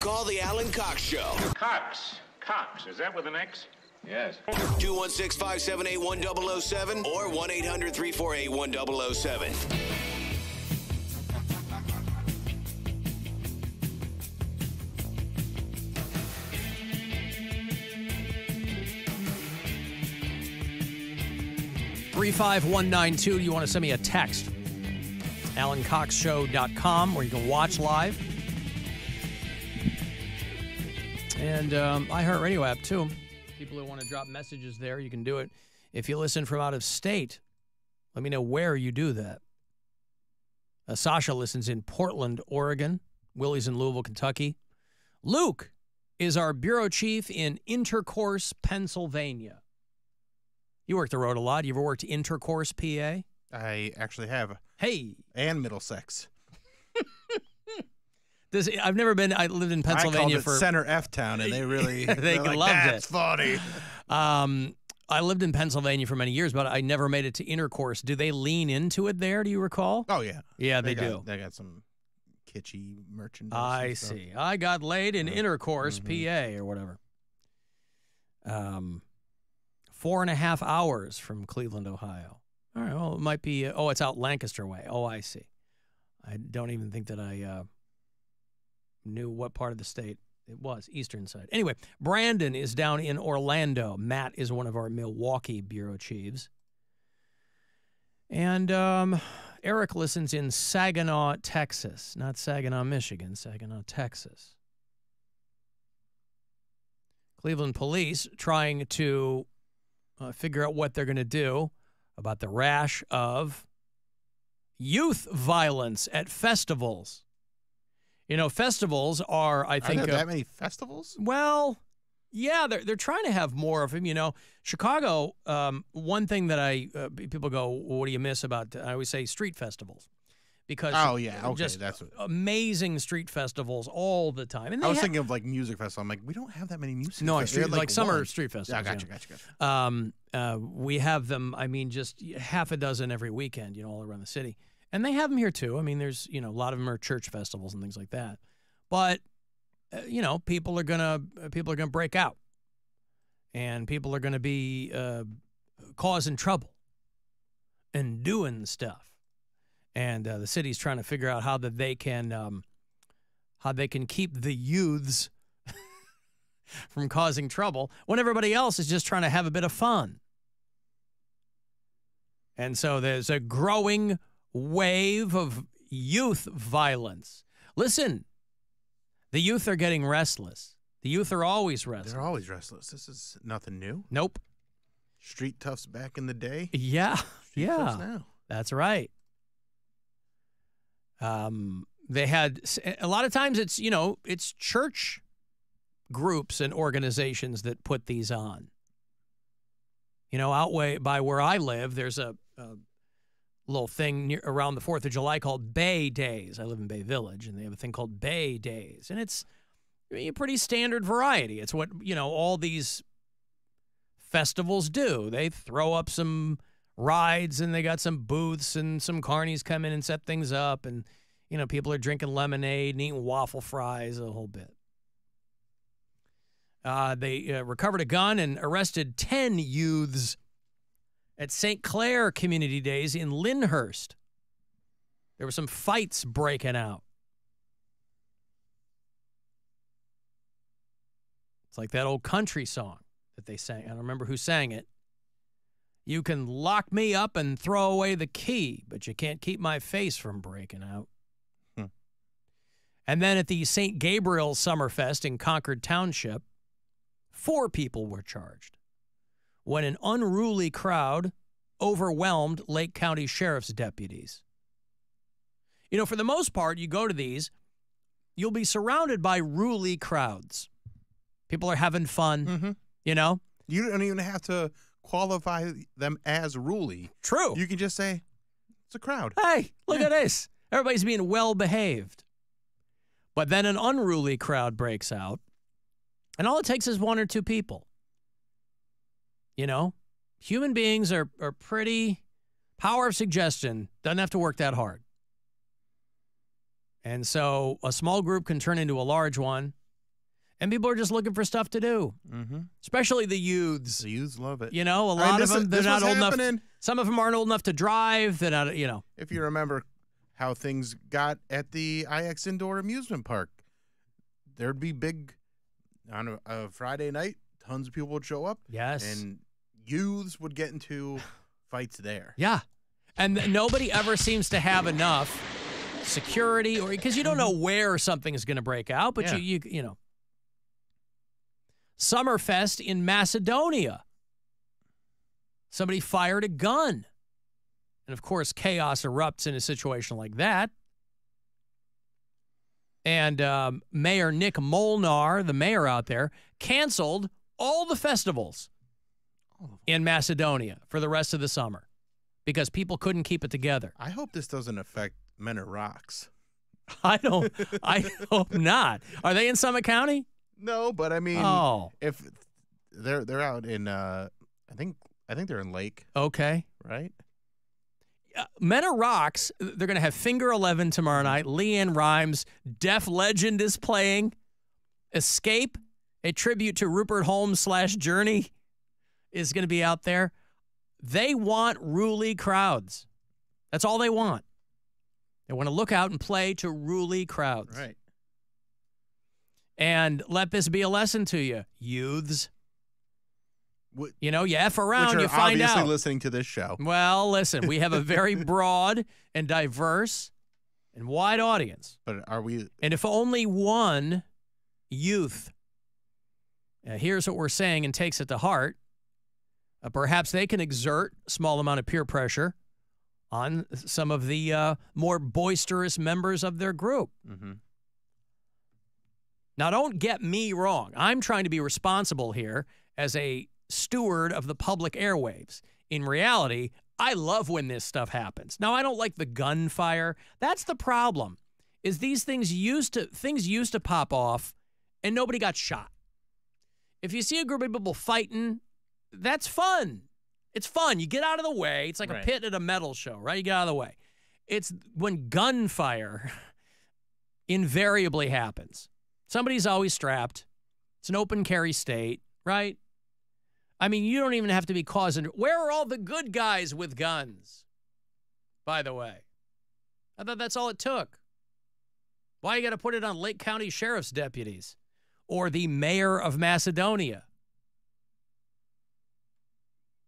Call the Alan Cox Show. Cox. Is that with an X? Yes. 216-578-1007 or 1-800-348-1007. $35192. You want to send me a text. AlanCoxShow.com, where you can watch live. And iHeartRadio app, too. People who want to drop messages there, you can do it. If you listen from out of state, let me know where you do that. Sasha listens in Portland, Oregon. Willie's in Louisville, Kentucky. Luke is our bureau chief in Intercourse, Pennsylvania. You work the road a lot. You ever worked Intercourse, PA? I actually have. Hey. And Middlesex. I've never been. I lived in Pennsylvania I called it Center F Town, and they really they loved like, That's funny. I lived in Pennsylvania for many years, but I never made it to Intercourse. Do they lean into it there? Do you recall? Oh yeah, yeah, they do. They got some kitschy merchandise. I see. I got laid in Intercourse, PA, or whatever. 4.5 hours from Cleveland, Ohio. All right. Well, it might be. It's out Lancaster way. Oh, I see. I don't even think that I knew what part of the state it was. Eastern side. Anyway, Brandon is down in Orlando. Matt is one of our Milwaukee bureau chiefs. And Eric listens in Saginaw, Texas. Not Saginaw, Michigan. Saginaw, Texas. Cleveland police trying to figure out what they're going to do about the rash of youth violence at festivals. You know, festivals are, I think... Are there that many festivals? Well, yeah, they're trying to have more of them. You know, Chicago, one thing that people go, well, what do you miss about, I always say street festivals. Because that's what... amazing street festivals all the time. And I was thinking of like music festivals. I'm like, we don't have that many music festivals. No, like summer street festivals. Yeah, gotcha. We have them, I mean, just half a dozen every weekend, all around the city. And they have them here too. I mean, there's, a lot of them are church festivals and things like that. But, people are gonna break out, and people are gonna be causing trouble and doing stuff. And the city's trying to figure out how they can keep the youths from causing trouble when everybody else is just trying to have a bit of fun. And so there's a growing wave of youth violence. Listen, the youth are getting restless. The youth are always restless. They're always restless. This is nothing new. Nope. Street toughs back in the day. Yeah. Street toughs now. That's right. They had a lot of times it's church groups and organizations that put these on. Out by where I live, there's a little thing around the 4th of July called Bay Days. I live in Bay Village, and they have a thing called Bay Days. And it's a pretty standard variety. It's what, all these festivals do. They throw up some rides, and they got some booths, and some carnies come in and set things up. And, people are drinking lemonade and eating waffle fries, a whole bit. They recovered a gun and arrested 10 youths at St. Clair Community Days in Lyndhurst. There were some fights breaking out. It's like that old country song that they sang. I don't remember who sang it. You can lock me up and throw away the key, but you can't keep my face from breaking out. And then at the St. Gabriel Summerfest in Concord Township, 4 people were charged when an unruly crowd overwhelmed Lake County Sheriff's deputies. For the most part, you go to these, you'll be surrounded by ruly crowds. People are having fun, You don't even have to qualify them as ruly. True. You can just say, it's a crowd. Hey, look at this. Everybody's being well-behaved. But then an unruly crowd breaks out, and all it takes is 1 or 2 people. Human beings are pretty, power of suggestion, doesn't have to work that hard. And so a small group can turn into a large one, And people are just looking for stuff to do, especially the youths. The youths love it. You know, a lot of them, they're not old enough. Some of them aren't old enough to drive. They're not, you know. If you remember how things got at the IX Indoor Amusement Park, there'd be big, on a Friday night, tons of people would show up. Yes. And youths would get into fights there. Yeah. And nobody ever seems to have enough security, or because you don't know where something is going to break out, but you know. Summerfest in Macedonia. Somebody fired a gun. And, of course, chaos erupts in a situation like that. And Mayor Nick Molnar, the mayor out there, canceled all the festivals in Macedonia for the rest of the summer because people couldn't keep it together. I hope this doesn't affect Men at Rocks. I hope not. Are they in Summit County? No, but I mean, if they're out in, I think they're in Lake. Okay, right. Men at Rocks. They're going to have Finger 11 tomorrow night. Leanne Rimes, Def Legend is playing. Escape, a tribute to Rupert Holmes / Journey, is going to be out there. They want Ruly crowds. That's all they want. They want to look out and play to Ruly crowds. Right. And let this be a lesson to you, youths. You know, you F around, you find out. Obviously listening to this show. Well, listen, we have a very broad and diverse and wide audience. But are we? And if only one youth hears what we're saying and takes it to heart, perhaps they can exert a small amount of peer pressure on some of the more boisterous members of their group. Mm-hmm. Now, don't get me wrong. I'm trying to be responsible here as a steward of the public airwaves. In reality, I love when this stuff happens. Now, I don't like the gunfire. That's the problem, is these things used to pop off and nobody got shot. If you see a group of people fighting, that's fun. It's fun. You get out of the way. It's like a pit at a metal show, right? You get out of the way. It's when gunfire invariably happens. Somebody's always strapped. It's an open carry state, right? I mean, you don't even have to be causing. Where are all the good guys with guns, by the way? I thought that's all it took. Why you got to put it on Lake County Sheriff's deputies or the mayor of Macedonia?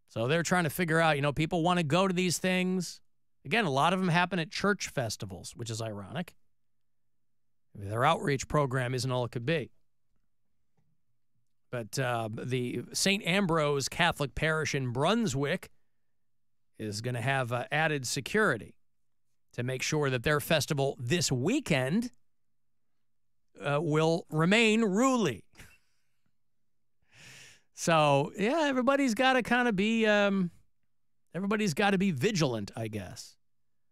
So they're trying to figure out, you know, people want to go to these things. Again, a lot of them happen at church festivals, which is ironic. Their outreach program isn't all it could be. But the St. Ambrose Catholic Parish in Brunswick is going to have added security to make sure that their festival this weekend will remain Ruly. So, yeah, everybody's got to kind of be everybody's got to be vigilant, I guess.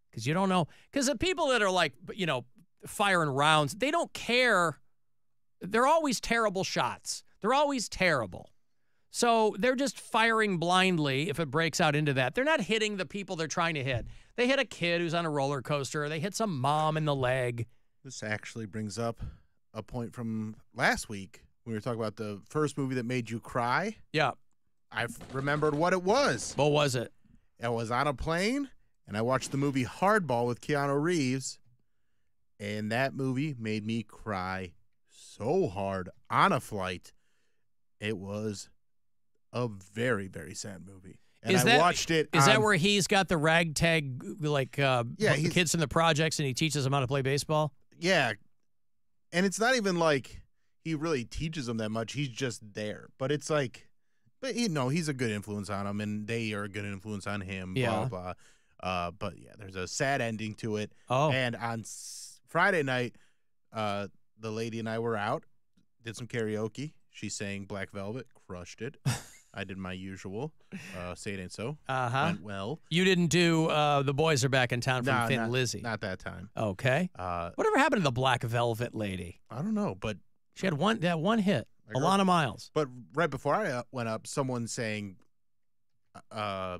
Because you don't know. Because the people that are like, you know, firing rounds, they don't care. They're always terrible shots. They're always terrible. So they're just firing blindly if it breaks out into that. They're not hitting the people they're trying to hit. They hit a kid who's on a roller coaster. Or they hit some mom in the leg. This actually brings up a point from last week when we were talking about the first movie that made you cry. Yeah. I remembered what it was. What was it? I was on a plane, and I watched the movie Hardball with Keanu Reeves, and that movie made me cry so hard on a flight. It was a very, very sad movie. And I watched it. Is that where he's got the ragtag, like, kids from the projects, and he teaches them how to play baseball? Yeah. And it's not even like he really teaches them that much. He's just there. But it's like, he's a good influence on them, and they are a good influence on him, blah, blah, blah. But, yeah, there's a sad ending to it. Oh. And on Friday night, the lady and I were out, did some karaoke. She sang Black Velvet, crushed it. I did my usual. Say it ain't so. Went well. You didn't do The Boys Are Back in Town from Thin Lizzy. Not that time. Okay. Whatever happened to the Black Velvet lady? I don't know, but she had one hit. Alana Miles. But right before I went up, someone sang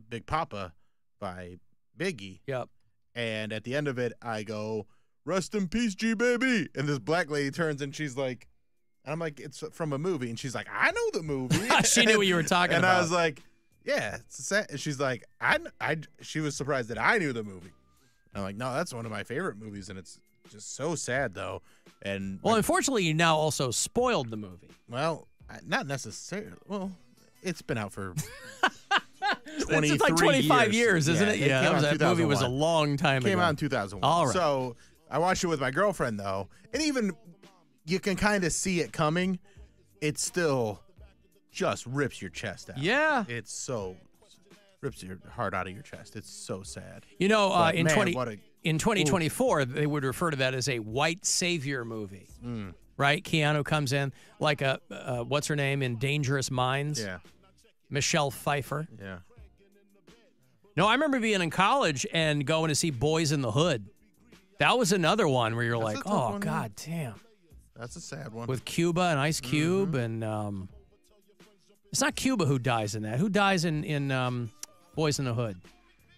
Big Papa by Biggie. Yep. And at the end of it, I go, "Rest in peace, G baby." And this black lady turns and she's like, And I'm like, it's from a movie. And she's like, I know the movie. She knew what you were talking and about. I was like, yeah, it's sad. And she's like, she was surprised that I knew the movie. And I'm like, no, that's one of my favorite movies. And it's just so sad, though. And well, unfortunately, you now also spoiled the movie. Well, not necessarily. Well, it's been out for 23 It's like 25 years, isn't it? Yeah, that movie was a long time ago. Came out in 2001. All right. So I watched it with my girlfriend, though. And even you can kind of see it coming. It still just rips your chest out. Yeah. It's so rips your heart out of your chest. It's so sad. You know, But, in man, in 2024, they would refer to that as a white savior movie. Right? Keanu comes in like a what's her name in Dangerous Minds? Yeah. Michelle Pfeiffer. Yeah. No, I remember being in college and going to see Boys in the Hood. That was another one where you're like, a tough oh, one, God damn. That's a sad one. With Cuba and Ice Cube and it's not Cuba who dies in that. Who dies in Boys in the Hood?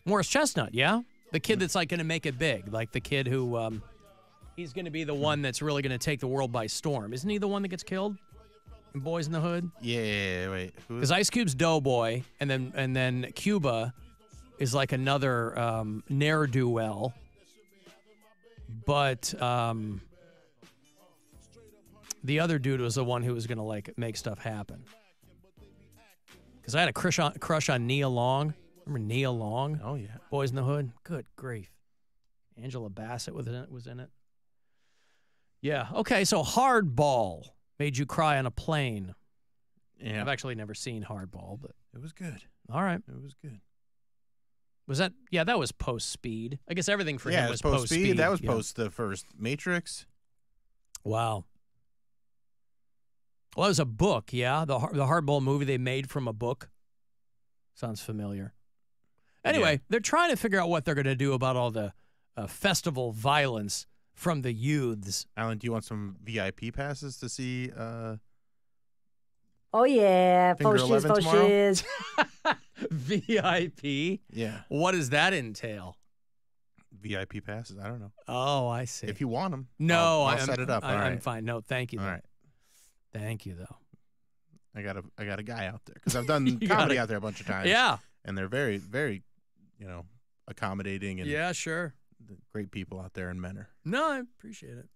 Morris Chestnut, yeah? The kid that's like going to make it big, like the kid who he's going to be the one that's really going to take the world by storm. Isn't he the one that gets killed in Boys in the Hood? Yeah, wait. Because Ice Cube's Doughboy, and then Cuba is like another ne'er-do-well. But the other dude was the one who was going to like make stuff happen. Because I had a crush on Nia Long. Remember Nia Long? Oh, yeah. Boys in the Hood. Good grief. Angela Bassett was in it. Yeah. Okay, so Hardball made you cry on a plane. Yeah. I've actually never seen Hardball, but It was good. all right. It was good. Was that? Yeah, that was post-Speed. I guess everything for him was post-Speed. That was yeah. post the first Matrix. Wow. Well, it was a book, yeah? The Hardball movie they made from a book. Sounds familiar. Anyway, Yeah. they're trying to figure out what they're going to do about all the festival violence from the youths. Alan, do you want some VIP passes to see Oh, yeah. Finger Faux shoes, 11 faux tomorrow? shoes. VIP? Yeah. What does that entail? VIP passes? I don't know. Oh, I see. If you want them. No, I'll set it up. All I'm right. fine. No, thank you. All Though. right. Thank you, though. I got a guy out there because I've done You comedy got out there a bunch of times. Yeah. And they're very, very, accommodating and Yeah, sure. great people out there in Menor. No, I appreciate it.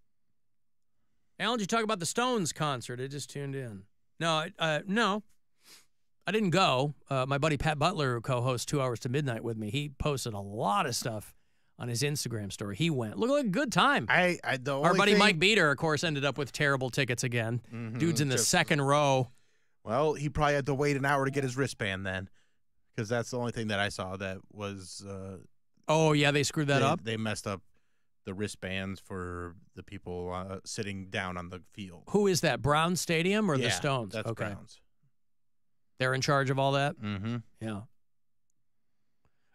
Alan, did you talk about the Stones concert? I just tuned in. No, no. I didn't go. My buddy Pat Butler, who co-hosts 2 Hours to Midnight with me, he posted a lot of stuff on his Instagram story. He went. Looked like a good time. Our buddy Mike Beater, of course, ended up with terrible tickets again. Dude's in the second row. Well, he probably had to wait an hour to get his wristband then, because that's the only thing that I saw that was. Oh, yeah, they screwed that up? They messed up the wristbands for the people sitting down on the field. Who is that, Brown Stadium or the Stones? That's okay. Browns. They're in charge of all that? Mm-hmm. Yeah.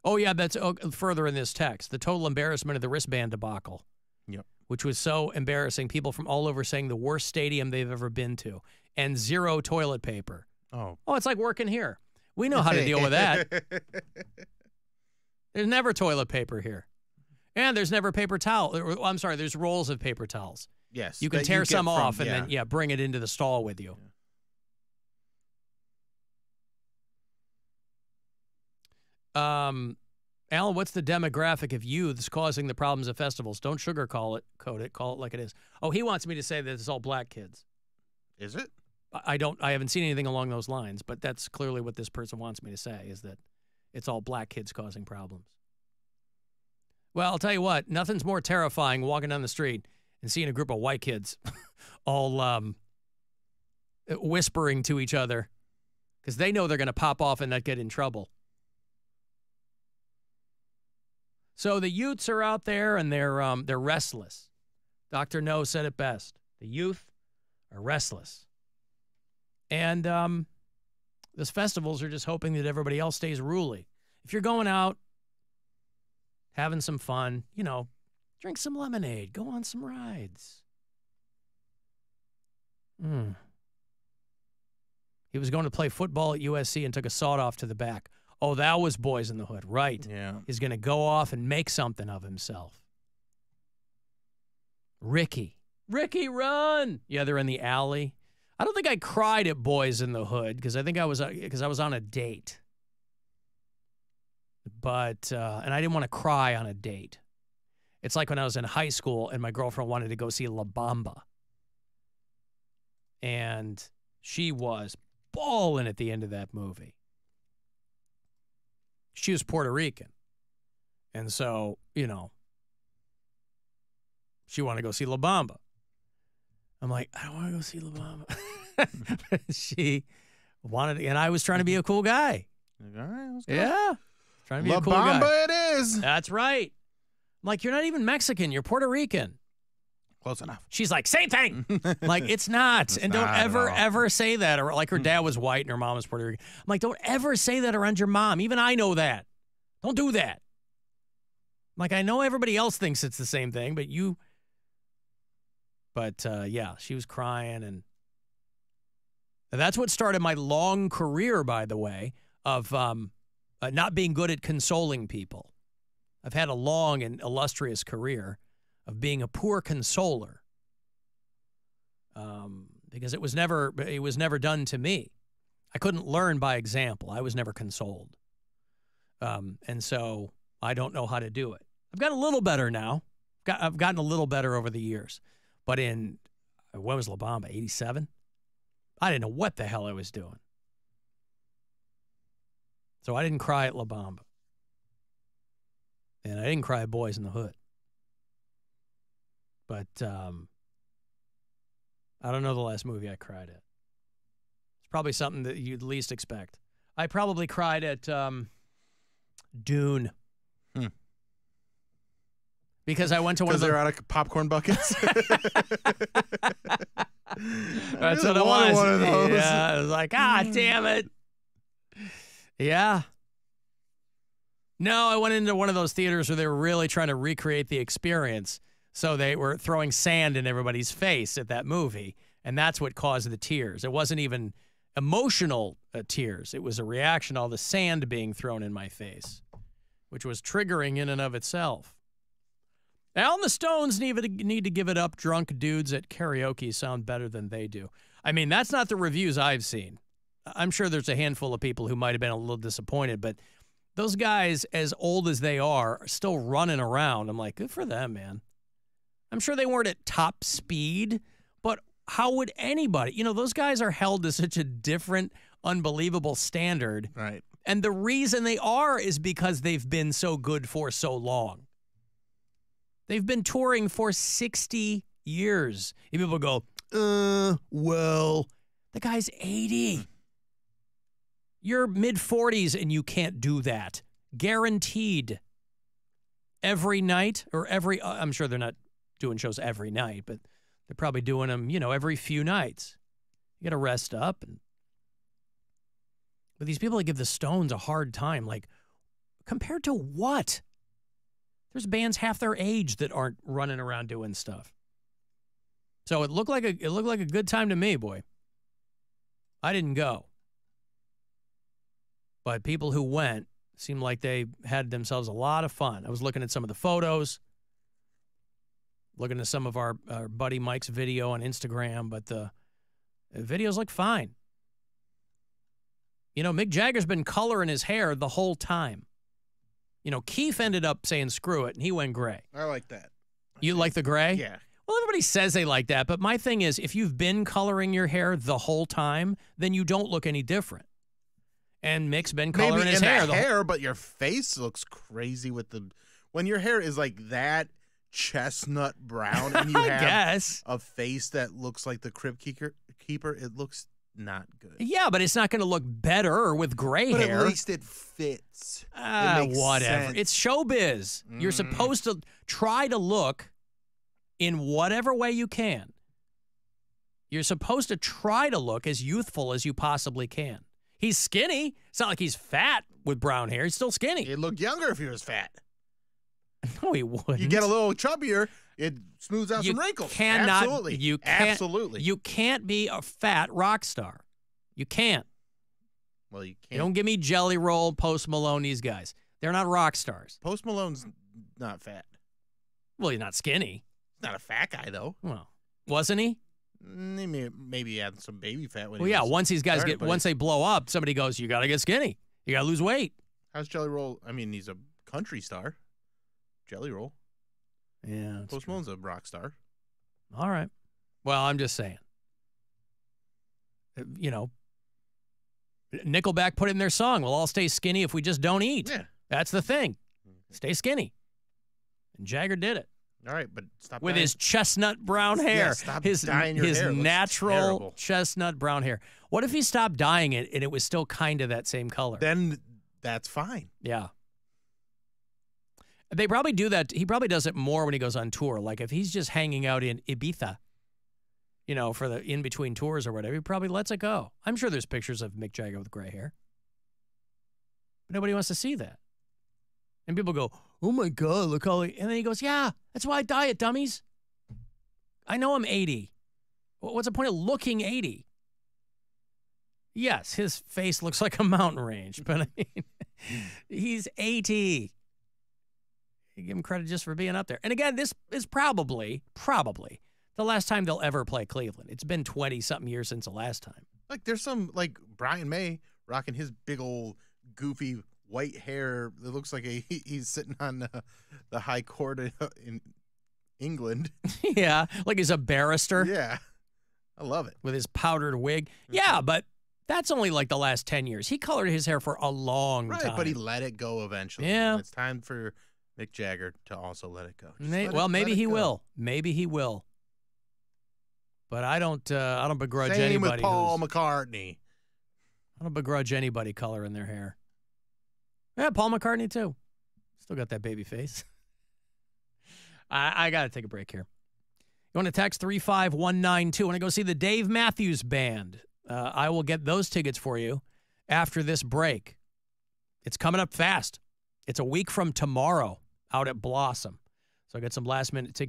Oh, yeah, that's further in this text. The total embarrassment of the wristband debacle. Yep. Which was so embarrassing. People from all over saying the worst stadium they've ever been to. And zero toilet paper. Oh, it's like working here. We know how to deal with that. There's never toilet paper here. And there's never paper towel. I'm sorry, there's rolls of paper towels. Yes. You can that tear get some from- off and then, bring it into the stall with you. Alan, what's the demographic of youths causing the problems of festivals? Don't sugarcoat it. Call it like it is. Oh, he wants me to say that it's all black kids. Is it? I haven't seen anything along those lines, but that's clearly what this person wants me to say, is that it's all black kids causing problems. Well, I'll tell you what, nothing's more terrifying walking down the street and seeing a group of white kids all whispering to each other because they know they're going to pop off and not get in trouble. So the youths are out there and they're restless. Dr. No said it best. The youth are restless. And those festivals are just hoping that everybody else stays ruly. If you're going out, having some fun, drink some lemonade, go on some rides. He was going to play football at USC and took a sawed-off to the back. Oh, that was Boys in the Hood, right. Yeah. He's going to go off and make something of himself. Ricky, run! Yeah, they're in the alley. I don't think I cried at Boys in the Hood because I think I was on a date. But and I didn't want to cry on a date. It's like when I was in high school and my girlfriend wanted to go see La Bamba. And she was bawling at the end of that movie. She was Puerto Rican. And so, you know, she wanted to go see La Bamba. I'm like, I don't want to go see La Bamba. She wanted to, and I was trying to be a cool guy. All right, let's go. Yeah. Trying to be La a cool guy. Bamba it is. That's right. I'm like, you're not even Mexican. You're Puerto Rican. Close enough. She's like, same thing. Like, it's not. And don't ever say that. Or like her dad was white and her mom was Puerto Rican. I'm like, don't ever say that around your mom. Even I know that. Don't do that. Like, I know everybody else thinks it's the same thing, but you. But, yeah, she was crying. And that's what started my long career, by the way, of not being good at consoling people. I've had a long and illustrious career of being a poor consoler because it was never done to me. I couldn't learn by example. I was never consoled. And so I don't know how to do it. I've gotten a little better now. I've gotten a little better over the years. But when was La Bamba, 87? I didn't know what the hell I was doing. So I didn't cry at La Bamba. And I didn't cry at Boys in the Hood. But I don't know the last movie I cried at. It's probably something that you'd least expect. I probably cried at Dune. Because I went to one of they're out of popcorn buckets. That's what it was. One of those. Yeah, I was like, damn it. Yeah. No, I went into one of those theaters where they were really trying to recreate the experience. So they were throwing sand in everybody's face at that movie. And that's what caused the tears. It wasn't even emotional tears. It was a reaction to all the sand being thrown in my face, which was triggering in and of itself. Al and the Stones need to give it up. Drunk dudes at karaoke sound better than they do. I mean, that's not the reviews I've seen. I'm sure there's a handful of people who might have been a little disappointed, but those guys, as old as they are still running around. I'm like, good for them, man. I'm sure they weren't at top speed, but how would anybody? You know, those guys are held to such a different, unbelievable standard. Right. And the reason they are is because they've been so good for so long. They've been touring for 60 years. And people go, well, the guy's 80. You're mid-40s and you can't do that. Guaranteed. Every night or I'm sure they're not doing shows every night, but they're probably doing them, every few nights. You got to rest up. But these people that give the Stones a hard time, like, compared to what? There's bands half their age that aren't running around doing stuff. So it looked like a good time to me, boy. I didn't go. But people who went seemed like they had themselves a lot of fun. I was looking at some of the photos, looking at some of our buddy Mike's video on Instagram, but the videos look fine. Mick Jagger's been coloring his hair the whole time. Keith ended up saying screw it, and he went gray. I like that. You like the gray? Yeah. Well, everybody says they like that, but my thing is, if you've been coloring your hair the whole time, then you don't look any different. And Mick's been coloring his hair. But your face looks crazy when your hair is like that chestnut brown, and you have a face that looks like the Crypt Keeper. It looks not good. Yeah, but it's not going to look better with gray hair. But at least it fits. Whatever. Sense. It's showbiz. You're supposed to try to look in whatever way you can. You're supposed to try to look as youthful as you possibly can. He's skinny. It's not like he's fat with brown hair. He's still skinny. He'd look younger if he was fat. No, he wouldn't. You get a little chubbier, it smooths out some wrinkles. Absolutely. You can't be a fat rock star. You can't. Well, you can't. You don't give me Jelly Roll, Post Malone, these guys. They're not rock stars. Post Malone's not fat. Well, he's not skinny. He's not a fat guy, though. Well, wasn't he? Maybe add some baby fat. When Well, yeah, once these guys started, once they blow up, somebody goes, you got to get skinny. You got to lose weight. How's Jelly Roll? I mean, he's a country star. Jelly Roll. Yeah. Post Malone's a rock star. All right. Well, I'm just saying. You know, Nickelback put in their song, we'll all stay skinny if we just don't eat. Yeah. That's the thing. Stay skinny. And Jagger did it. All right, but stop with dyeing. his chestnut brown hair. Yeah, stop his dyeing your his hair. It looks natural terrible. chestnut brown hair. What if he stopped dyeing it and it was still kind of that same color? Then that's fine. Yeah. They probably do that. He probably does it more when he goes on tour. Like if he's just hanging out in Ibiza, you know, for the in-between tours or whatever, he probably lets it go. I'm sure there's pictures of Mick Jagger with gray hair. But nobody wants to see that. And people go, oh, my God, look how... And then he goes, yeah, that's why I dye it, dummies. I know I'm 80. What's the point of looking 80? Yes, his face looks like a mountain range, but I mean, he's 80. You give him credit just for being up there. And again, this is probably the last time they'll ever play Cleveland. It's been 20-something years since the last time. Like, there's some, like, Brian May rocking his big old goofy white hair. It looks like he's sitting on the high court in England. Yeah, like he's a barrister. Yeah, I love it. With his powdered wig. Yeah, but that's only like the last 10 years. He colored his hair for a long time. Right, but he let it go eventually. Yeah. And it's time for Mick Jagger to also let it go. Maybe he will. Maybe he will. But I don't begrudge Same anybody. with Paul McCartney. I don't begrudge anybody coloring their hair. Yeah, Paul McCartney too. Still got that baby face. I got to take a break here. You want to text 35192? Want to go see the Dave Matthews Band? I will get those tickets for you after this break. It's coming up fast. It's a week from tomorrow out at Blossom. So I got some last minute tickets.